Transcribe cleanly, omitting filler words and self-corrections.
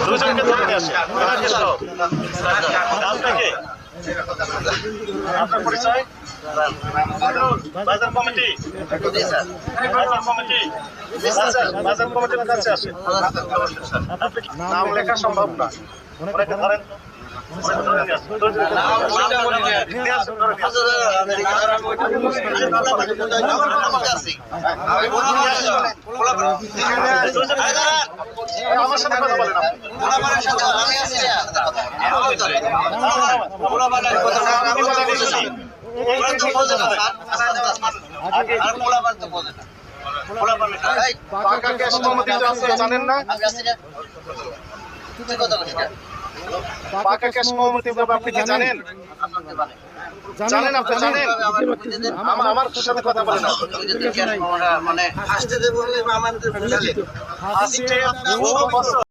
দুজনকে ধরে নিয়ে আসেন। আপনাকে আপনার পরিচয় বাজার কমিটি বাজার কমিটি বাজার কমিটির কাছে আসেন। নাম লেখা সম্ভব না, ওনাকে ধরেন আমার সাথে কথা বলেন। জানেন না পাকা ক্যাশ মোহাম্মদ আপনি কি জানেন? জানেন আপনি জানেন? আমার সাথে কথা বলেন। মানে আসতে দেবো